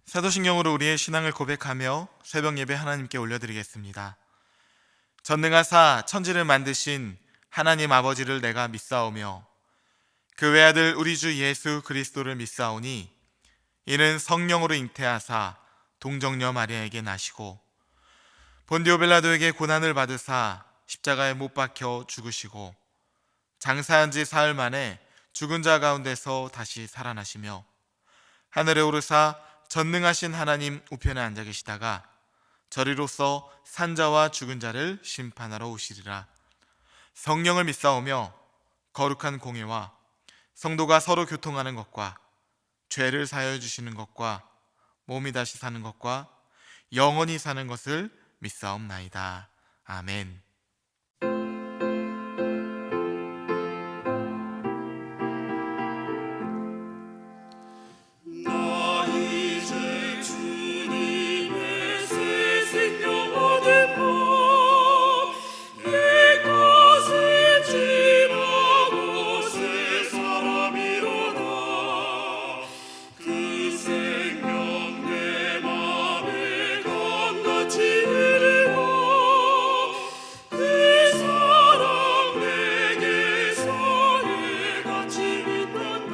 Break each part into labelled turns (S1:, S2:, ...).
S1: 사도신경으로 우리의 신앙을 고백하며 새벽 예배 하나님께 올려드리겠습니다. 전능하사 천지를 만드신 하나님 아버지를 내가 믿사오며 그 외아들 우리 주 예수 그리스도를 믿사오니 이는 성령으로 잉태하사 동정녀 마리아에게 나시고 본디오 빌라도에게 고난을 받으사 십자가에 못 박혀 죽으시고 장사한 지 사흘 만에 죽은 자 가운데서 다시 살아나시며 하늘에 오르사 전능하신 하나님 우편에 앉아 계시다가 저리로서 산자와 죽은 자를 심판하러 오시리라. 성령을 믿사오며 거룩한 공회와 성도가 서로 교통하는 것과 죄를 사하여 주시는 것과 몸이 다시 사는 것과 영원히 사는 것을 믿사옵나이다. 아멘.
S2: 나 이제 주님의 새 생명 얻은 내 것을 지나고 새 사람이로다. 그 생명 내 맘에 강같이 흐르고 그 사랑 내게서 해같이 빛난다.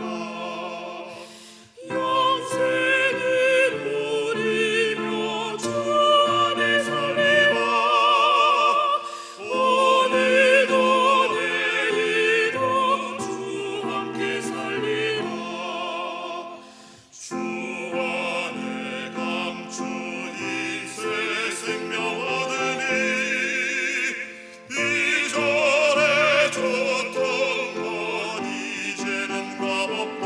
S2: 영생을 누리며 주 안에 살리라. 오늘도 내일도 주 함께 살리라. 주 안에 감추인 새 생명 얻으니 이전에 줬던 건 이제는 값없다.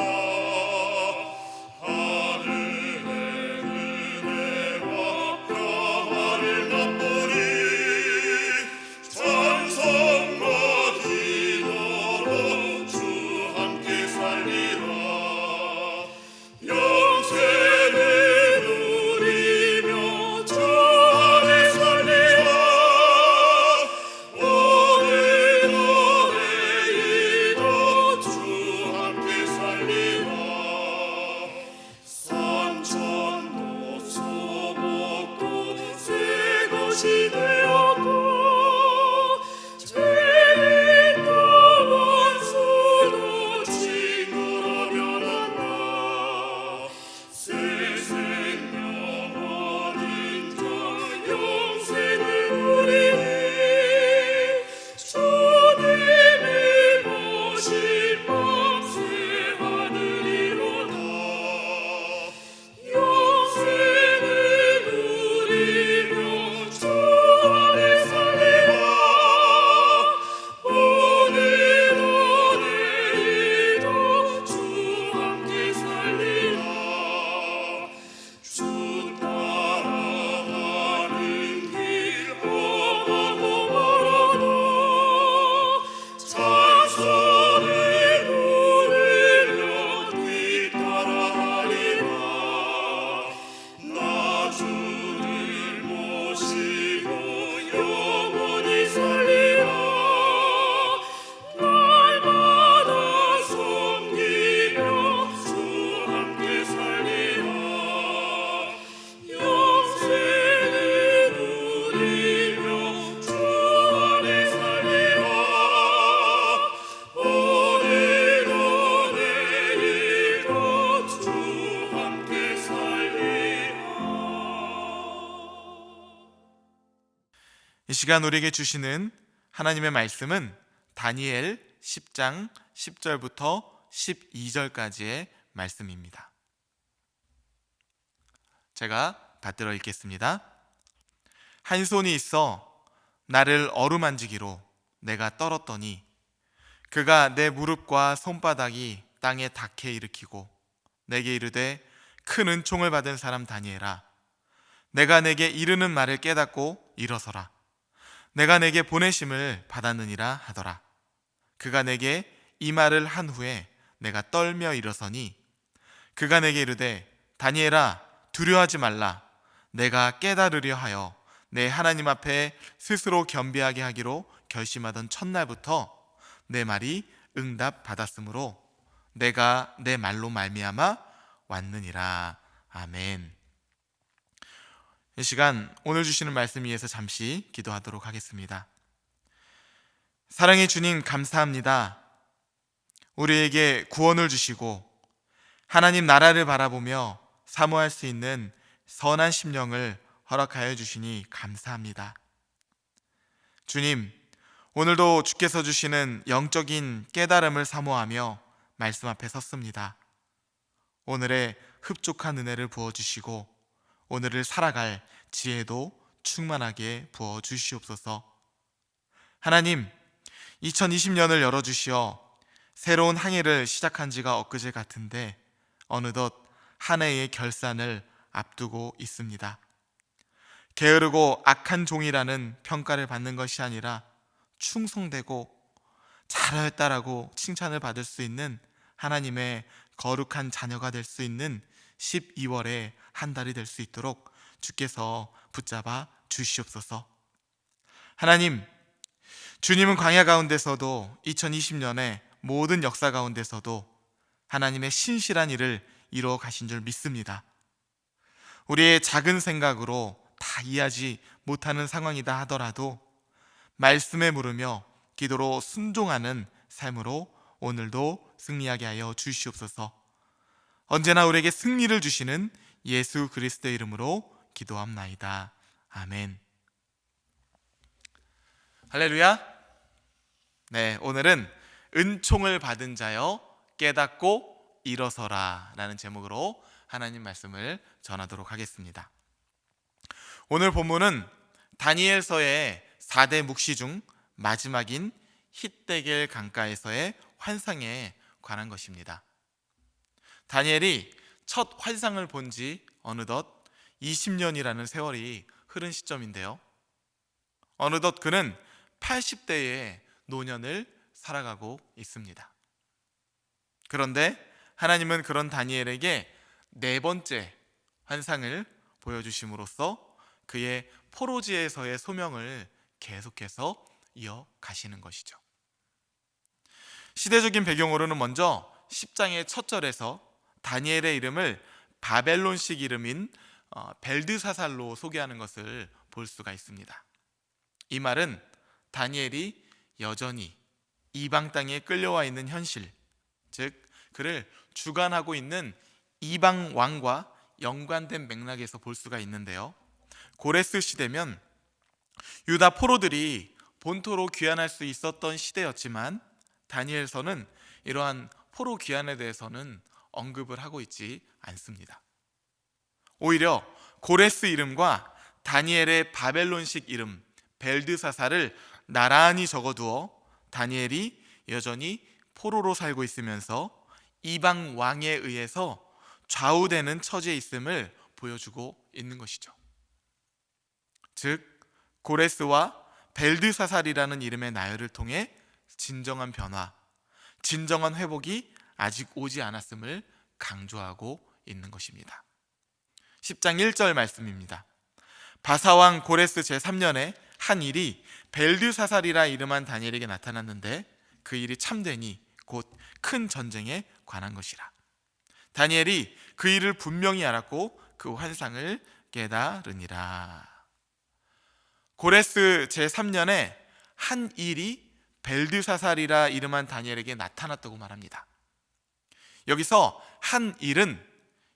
S2: 하늘의 은혜와 평화를 맛보니 찬송과 기도로 주 함께 살리라. 영생을 누리며 주 안에 살리라. 오늘도 내일도 주 함께 살리라. 산천도 소복도 새 것이 되었고 죄인도 원수도 친구로 변한다. 새 생명 얻은 자 영생을 누리니 주님이 보신 밤새 하늘이로다. 영생을 누리며 주 안에 살리라. 오늘도 내일도 주 함께 살리라. 주 따라가는 길 험하고 멀어도 찬송을 부르며 뒤따라하리라. 나 주를 모시고 영원히 살리라. 날마다 섬기며 주 함께 살리라. 영생을 누리며 주 안에 살리라. 오늘도 내일도 주 함께 살리라.
S1: 이 시간 우리에게 주시는 하나님의 말씀은 다니엘 10장 10절부터 12절까지의 말씀입니다. 제가 받들어 읽겠습니다. 한 손이 있어 나를 어루만지기로 내가 떨었더니 그가 내 무릎과 손바닥이 땅에 닿게 일으키고 내게 이르되 큰 은총을 받은 사람 다니엘아, 내가 내게 이르는 말을 깨닫고 일어서라. 내가 내게 보내심을 받았느니라 하더라. 그가 내게 이 말을 한 후에 내가 떨며 일어서니 그가 내게 이르되 다니엘아, 두려워하지 말라. 내가 깨달으려 하여 내 하나님 앞에 스스로 겸비하게 하기로 결심하던 첫날부터 내 말이 응답받았으므로 내가 내 말로 말미암아 왔느니라. 아멘. 이 시간 오늘 주시는 말씀 위해서 잠시 기도하도록 하겠습니다. 사랑의 주님, 감사합니다. 우리에게 구원을 주시고 하나님 나라를 바라보며 사모할 수 있는 선한 심령을 허락하여 주시니 감사합니다. 주님, 오늘도 주께서 주시는 영적인 깨달음을 사모하며 말씀 앞에 섰습니다. 오늘의 흡족한 은혜를 부어주시고 오늘을 살아갈 지혜도 충만하게 부어주시옵소서. 하나님, 2020년을 열어주시어 새로운 한 해를 시작한 지가 엊그제 같은데 어느덧 한 해의 결산을 앞두고 있습니다. 게으르고 악한 종이라는 평가를 받는 것이 아니라 충성되고 잘하였다라고 칭찬을 받을 수 있는 하나님의 거룩한 자녀가 될 수 있는 12월의 한 달이 될 수 있도록 주께서 붙잡아 주시옵소서. 하나님, 주님은 광야 가운데서도 2020년의 모든 역사 가운데서도 하나님의 신실한 일을 이루어 가신 줄 믿습니다. 우리의 작은 생각으로 다 이해하지 못하는 상황이다 하더라도 말씀에 물으며 기도로 순종하는 삶으로 오늘도 승리하게 하여 주시옵소서. 언제나 우리에게 승리를 주시는 예수 그리스도의 이름으로 기도합나이다. 아멘. 할렐루야. 네, 오늘은 은총을 받은 자여 깨닫고 일어서라 라는 제목으로 하나님 말씀을 전하도록 하겠습니다. 오늘 본문은 다니엘서의 4대 묵시 중 마지막인 힛데겔 강가에서의 환상에 관한 것입니다. 다니엘이 첫 환상을 본 지 어느덧 20년이라는 세월이 흐른 시점인데요, 어느덧 그는 80대의 노년을 살아가고 있습니다. 그런데 하나님은 그런 다니엘에게 네 번째 환상을 보여주심으로써 그의 포로지에서의 소명을 계속해서 이어가시는 것이죠. 시대적인 배경으로는 먼저 10장의 첫 절에서 다니엘의 이름을 바벨론식 이름인 벨드사살로 소개하는 것을 볼 수가 있습니다. 이 말은 다니엘이 여전히 이방 땅에 끌려와 있는 현실, 즉 그를 주관하고 있는 이방 왕과 연관된 맥락에서 볼 수가 있는데요, 고레스 시대면 유다 포로들이 본토로 귀환할 수 있었던 시대였지만 다니엘서는 이러한 포로 귀환에 대해서는 언급을 하고 있지 않습니다. 오히려 고레스 이름과 다니엘의 바벨론식 이름 벨드사살을 나란히 적어두어 다니엘이 여전히 포로로 살고 있으면서 이방 왕에 의해서 좌우되는 처지에 있음을 보여주고 있는 것이죠. 즉 고레스와 벨드사살이라는 이름의 나열을 통해 진정한 변화, 진정한 회복이 아직 오지 않았음을 강조하고 있는 것입니다. 10장 1절 말씀입니다. 바사왕 고레스 제3년에 한 일이 벨드사살이라 이름한 다니엘에게 나타났는데 그 일이 참되니 곧 큰 전쟁에 관한 것이라. 다니엘이 그 일을 분명히 알았고 그 환상을 깨달으니라. 고레스 제3년에 한 일이 벨드사살이라 이름한 다니엘에게 나타났다고 말합니다. 여기서 한 일은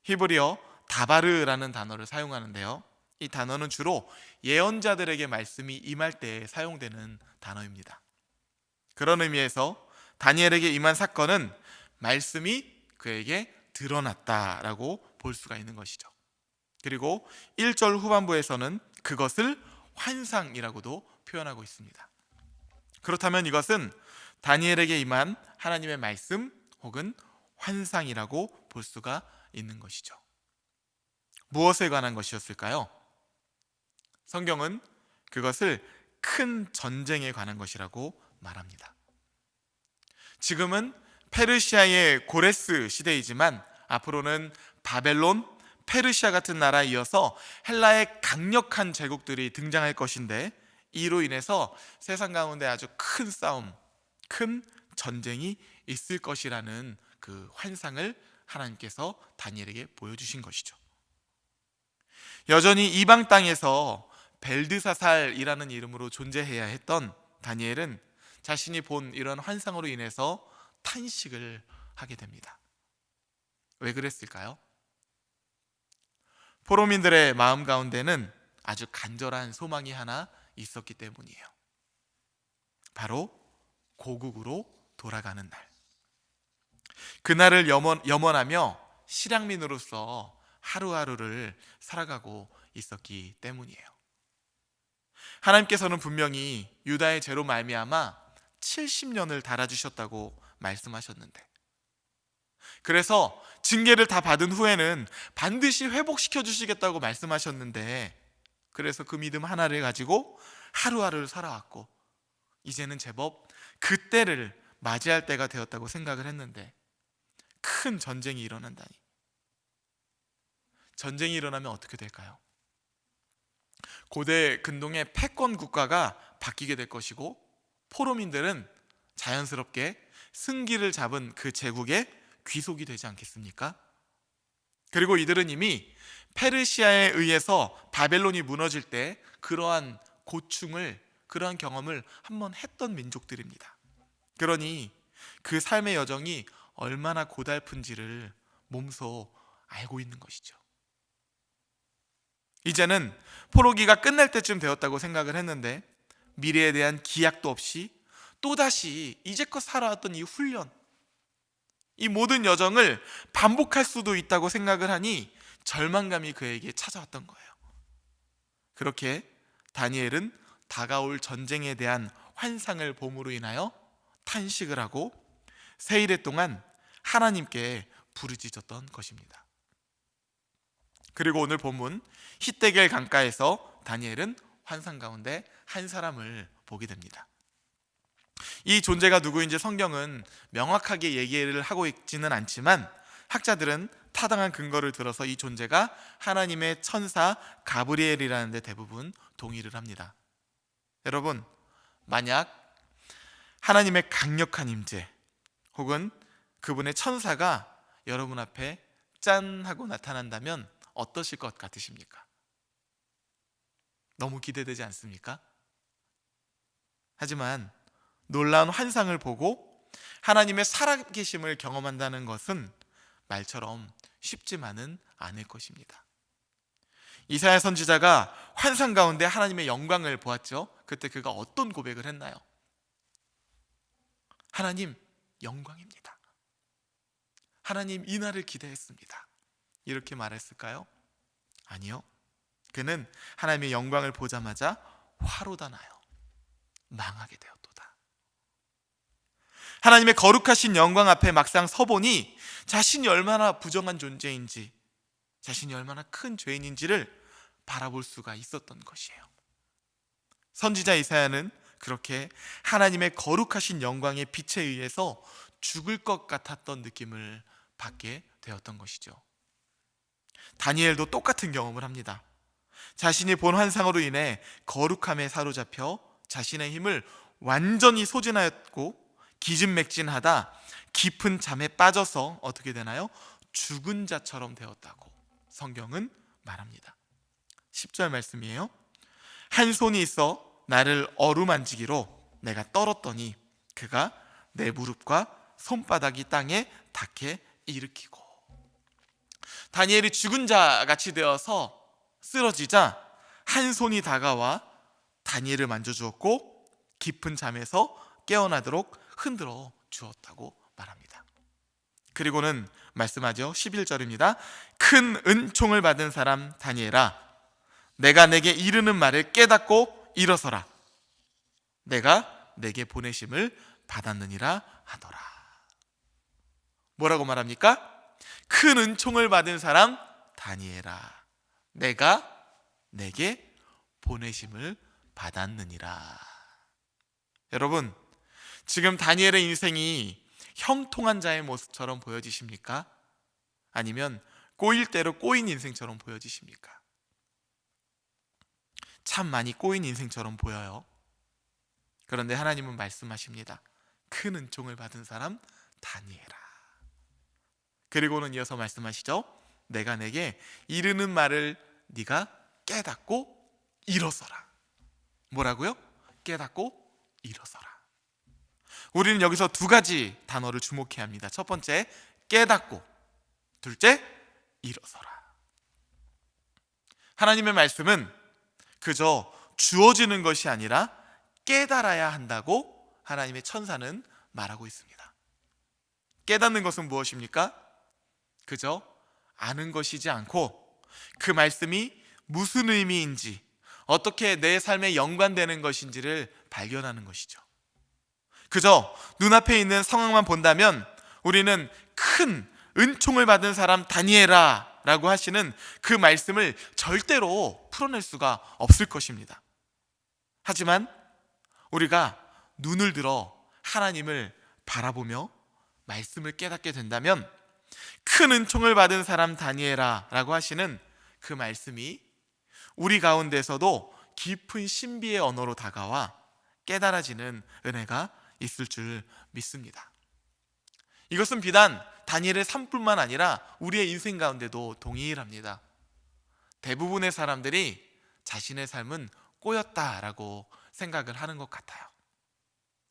S1: 히브리어 다바르라는 단어를 사용하는데요, 이 단어는 주로 예언자들에게 말씀이 임할 때 사용되는 단어입니다. 그런 의미에서 다니엘에게 임한 사건은 말씀이 그에게 드러났다라고 볼 수가 있는 것이죠. 그리고 1절 후반부에서는 그것을 환상이라고도 표현하고 있습니다. 그렇다면 이것은 다니엘에게 임한 하나님의 말씀 혹은 환상이라고 볼 수가 있는 것이죠. 무엇에 관한 것이었을까요? 성경은 그것을 큰 전쟁에 관한 것이라고 말합니다. 지금은 페르시아의 고레스 시대이지만 앞으로는 바벨론, 페르시아 같은 나라에 이어서 헬라의 강력한 제국들이 등장할 것인데 이로 인해서 세상 가운데 아주 큰 싸움, 큰 전쟁이 있을 것이라는 그 환상을 하나님께서 다니엘에게 보여주신 것이죠. 여전히 이방 땅에서 벨드사살이라는 이름으로 존재해야 했던 다니엘은 자신이 본 이런 환상으로 인해서 탄식을 하게 됩니다. 왜 그랬을까요? 포로민들의 마음 가운데는 아주 간절한 소망이 하나 있었기 때문이에요. 바로 고국으로 돌아가는 날. 그날을 염원하며 실향민으로서 하루하루를 살아가고 있었기 때문이에요. 하나님께서는 분명히 유다의 죄로 말미암아 70년을 달아주셨다고 말씀하셨는데, 그래서 징계를 다 받은 후에는 반드시 회복시켜 주시겠다고 말씀하셨는데, 그래서 그 믿음 하나를 가지고 하루하루를 살아왔고, 이제는 제법 그때를 맞이할 때가 되었다고 생각을 했는데, 큰 전쟁이 일어난다니. 전쟁이 일어나면 어떻게 될까요? 고대 근동의 패권 국가가 바뀌게 될 것이고, 포로민들은 자연스럽게 승기를 잡은 그 제국의 귀속이 되지 않겠습니까? 그리고 이들은 이미 페르시아에 의해서 바벨론이 무너질 때 그러한 고충을, 그러한 경험을 한번 했던 민족들입니다. 그러니 그 삶의 여정이 얼마나 고달픈지를 몸소 알고 있는 것이죠. 이제는 포로기가 끝날 때쯤 되었다고 생각을 했는데, 미래에 대한 기약도 없이 또다시 이제껏 살아왔던 이 훈련, 이 모든 여정을 반복할 수도 있다고 생각을 하니 절망감이 그에게 찾아왔던 거예요. 그렇게 다니엘은 다가올 전쟁에 대한 환상을 봄으로 인하여 탄식을 하고 세일의 동안 하나님께 부르짖었던 것입니다. 그리고 오늘 본문 히데겔 강가에서 다니엘은 환상 가운데 한 사람을 보게 됩니다. 이 존재가 누구인지 성경은 명확하게 얘기를 하고 있지는 않지만, 학자들은 타당한 근거를 들어서 이 존재가 하나님의 천사 가브리엘이라는 데 대부분 동의를 합니다. 여러분, 만약 하나님의 강력한 임재 혹은 그분의 천사가 여러분 앞에 짠 하고 나타난다면 어떠실 것 같으십니까? 너무 기대되지 않습니까? 하지만 놀라운 환상을 보고 하나님의 살아계심을 경험한다는 것은 말처럼 쉽지만은 않을 것입니다. 이사야 선지자가 환상 가운데 하나님의 영광을 보았죠. 그때 그가 어떤 고백을 했나요? 하나님, 영광입니다. 하나님, 이날을 기대했습니다. 이렇게 말했을까요? 아니요. 그는 하나님의 영광을 보자마자 화로다 나요. 망하게 되었도다. 하나님의 거룩하신 영광 앞에 막상 서보니 자신이 얼마나 부정한 존재인지, 자신이 얼마나 큰 죄인인지를 바라볼 수가 있었던 것이에요. 선지자 이사야는 그렇게 하나님의 거룩하신 영광의 빛에 의해서 죽을 것 같았던 느낌을 받게 되었던 것이죠. 다니엘도 똑같은 경험을 합니다. 자신이 본 환상으로 인해 거룩함에 사로잡혀 자신의 힘을 완전히 소진하였고 기진맥진하다 깊은 잠에 빠져서 어떻게 되나요? 죽은 자처럼 되었다고 성경은 말합니다. 10절 말씀이에요. 한 손이 있어 나를 어루만지기로 내가 떨었더니 그가 내 무릎과 손바닥이 땅에 닿게 일으키고. 다니엘이 죽은 자같이 되어서 쓰러지자 한 손이 다가와 다니엘을 만져주었고 깊은 잠에서 깨어나도록 흔들어 주었다고 말합니다. 그리고는 말씀하죠. 11절입니다. 큰 은총을 받은 사람 다니엘아, 내가 내게 이르는 말을 깨닫고 일어서라. 내가 내게 보내심을 받았느니라 하더라. 뭐라고 말합니까? 큰 은총을 받은 사람 다니엘아, 내가 내게 보내심을 받았느니라. 여러분, 지금 다니엘의 인생이 형통한 자의 모습처럼 보여지십니까? 아니면 꼬일 대로 꼬인 인생처럼 보여지십니까? 참 많이 꼬인 인생처럼 보여요. 그런데 하나님은 말씀하십니다. 큰 은총을 받은 사람 다니엘아. 그리고는 이어서 말씀하시죠. 내가 내게 이르는 말을 네가 깨닫고 일어서라. 뭐라고요? 깨닫고 일어서라. 우리는 여기서 두 가지 단어를 주목해야 합니다. 첫 번째, 깨닫고. 둘째, 일어서라. 하나님의 말씀은 그저 주어지는 것이 아니라 깨달아야 한다고 하나님의 천사는 말하고 있습니다. 깨닫는 것은 무엇입니까? 그저 아는 것이지 않고 그 말씀이 무슨 의미인지, 어떻게 내 삶에 연관되는 것인지를 발견하는 것이죠. 그저 눈앞에 있는 상황만 본다면 우리는 큰 은총을 받은 사람 다니엘아 라고 하시는 그 말씀을 절대로 풀어낼 수가 없을 것입니다. 하지만 우리가 눈을 들어 하나님을 바라보며 말씀을 깨닫게 된다면 큰 은총을 받은 사람 다니엘아 라고 하시는 그 말씀이 우리 가운데서도 깊은 신비의 언어로 다가와 깨달아지는 은혜가 있을 줄 믿습니다. 이것은 비단 다니엘의 삶뿐만 아니라 우리의 인생 가운데도 동일합니다. 대부분의 사람들이 자신의 삶은 꼬였다라고 생각을 하는 것 같아요.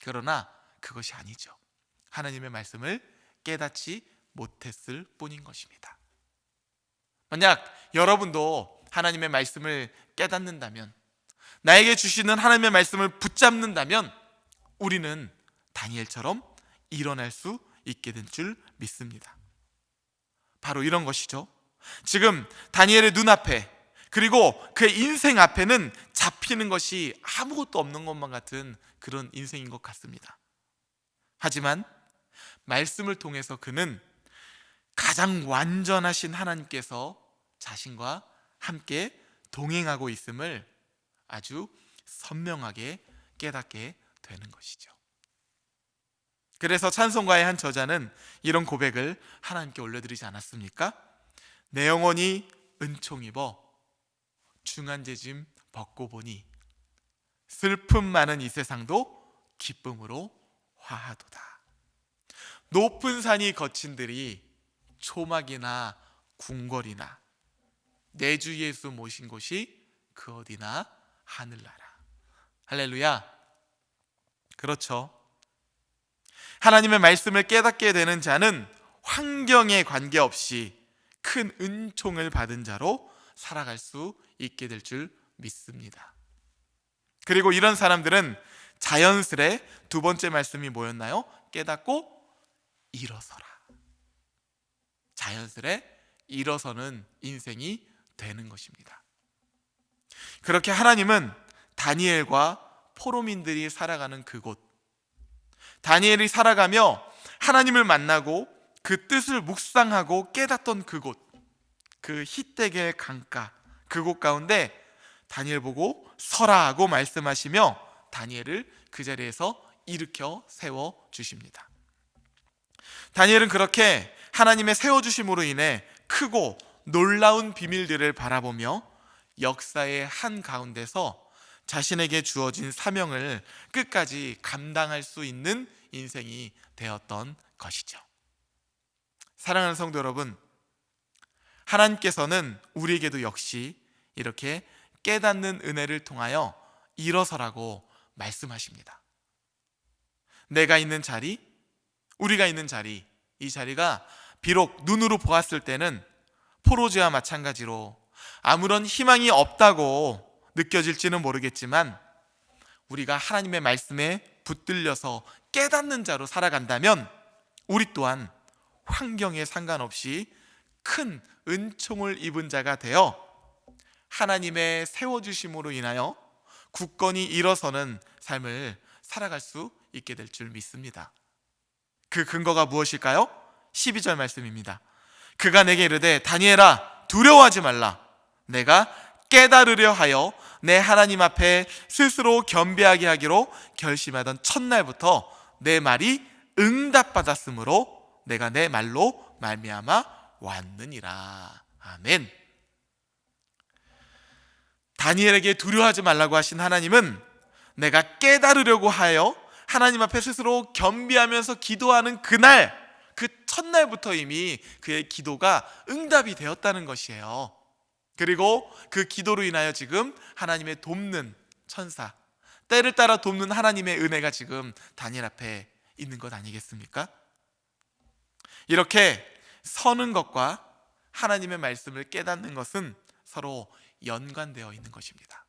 S1: 그러나 그것이 아니죠. 하나님의 말씀을 깨닫지 못했을 뿐인 것입니다. 만약 여러분도 하나님의 말씀을 깨닫는다면, 나에게 주시는 하나님의 말씀을 붙잡는다면 우리는 다니엘처럼 일어날 수 있게 된 줄 믿습니다. 바로 이런 것이죠. 지금 다니엘의 눈앞에, 그리고 그의 인생 앞에는 잡히는 것이 아무것도 없는 것만 같은 그런 인생인 것 같습니다. 하지만 말씀을 통해서 그는 가장 완전하신 하나님께서 자신과 함께 동행하고 있음을 아주 선명하게 깨닫게 되는 것이죠. 그래서 찬송가의 한 저자는 이런 고백을 하나님께 올려드리지 않았습니까? 내 영혼이 은총 입어 중한 죄짐 벗고 보니 슬픔 많은 이 세상도 기쁨으로 화하도다. 높은 산이 거친들이 초막이나 궁궐이나 내 주 예수 모신 곳이 그 어디나 하늘나라. 할렐루야. 그렇죠. 하나님의 말씀을 깨닫게 되는 자는 환경에 관계없이 큰 은총을 받은 자로 살아갈 수 있게 될 줄 믿습니다. 그리고 이런 사람들은 자연스레 두 번째 말씀이 뭐였나요? 깨닫고 일어서라. 자연스레 일어서는 인생이 되는 것입니다. 그렇게 하나님은 다니엘과 포로민들이 살아가는 그곳, 다니엘이 살아가며 하나님을 만나고 그 뜻을 묵상하고 깨닫던 그곳, 그 히데겔 강가, 그곳 가운데 다니엘 보고 서라 하고 말씀하시며 다니엘을 그 자리에서 일으켜 세워주십니다. 다니엘은 그렇게 하나님의 세워주심으로 인해 크고 놀라운 비밀들을 바라보며 역사의 한가운데서 자신에게 주어진 사명을 끝까지 감당할 수 있는 인생이 되었던 것이죠. 사랑하는 성도 여러분, 하나님께서는 우리에게도 역시 이렇게 깨닫는 은혜를 통하여 일어서라고 말씀하십니다. 내가 있는 자리, 우리가 있는 자리, 이 자리가 비록 눈으로 보았을 때는 포로지와 마찬가지로 아무런 희망이 없다고 느껴질지는 모르겠지만 우리가 하나님의 말씀에 붙들려서 깨닫는 자로 살아간다면 우리 또한 환경에 상관없이 큰 은총을 입은 자가 되어 하나님의 세워주심으로 인하여 굳건히 일어서는 삶을 살아갈 수 있게 될 줄 믿습니다. 그 근거가 무엇일까요? 12절 말씀입니다. 그가 내게 이르되 다니엘아 두려워하지 말라. 내가 깨달으려 하여 내 하나님 앞에 스스로 겸비하게 하기로 결심하던 첫날부터 내 말이 응답받았으므로 내가 내 말로 말미암아 왔느니라. 아멘. 다니엘에게 두려워하지 말라고 하신 하나님은 내가 깨달으려고 하여 하나님 앞에 스스로 겸비하면서 기도하는 그날, 그 첫날부터 이미 그의 기도가 응답이 되었다는 것이에요. 그리고 그 기도로 인하여 지금 하나님의 돕는 천사, 때를 따라 돕는 하나님의 은혜가 지금 다니엘 앞에 있는 것 아니겠습니까? 이렇게 서는 것과 하나님의 말씀을 깨닫는 것은 서로 연관되어 있는 것입니다.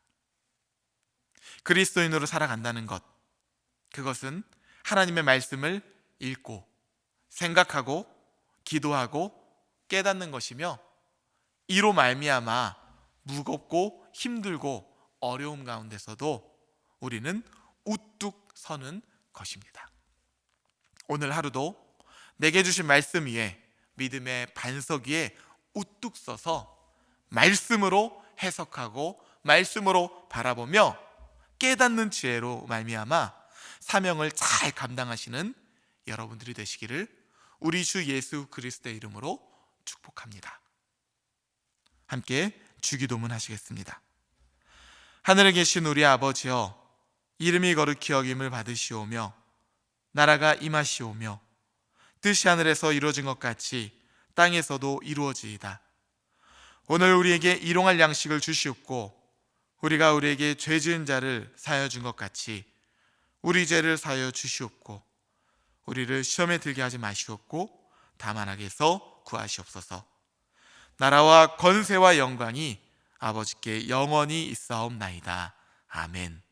S1: 그리스도인으로 살아간다는 것, 그것은 하나님의 말씀을 읽고 생각하고 기도하고 깨닫는 것이며, 이로 말미암아 무겁고 힘들고 어려움 가운데서도 우리는 우뚝 서는 것입니다. 오늘 하루도 내게 주신 말씀 위에, 믿음의 반석 위에 우뚝 서서 말씀으로 해석하고 말씀으로 바라보며 깨닫는 지혜로 말미암아 사명을 잘 감당하시는 여러분들이 되시기를 우리 주 예수 그리스도의 이름으로 축복합니다. 함께 주기도문 하시겠습니다. 하늘에 계신 우리 아버지여, 이름이 거룩히 여김을 받으시오며 나라가 임하시오며 뜻이 하늘에서 이루어진 것 같이 땅에서도 이루어지이다. 오늘 우리에게 일용할 양식을 주시옵고 우리가 우리에게 죄 지은 자를 사하여 준 것 같이 우리 죄를 사하여 주시옵고 우리를 시험에 들게 하지 마시옵고 다만 악에서 구하시옵소서. 나라와 권세와 영광이 아버지께 영원히 있사옵나이다. 아멘.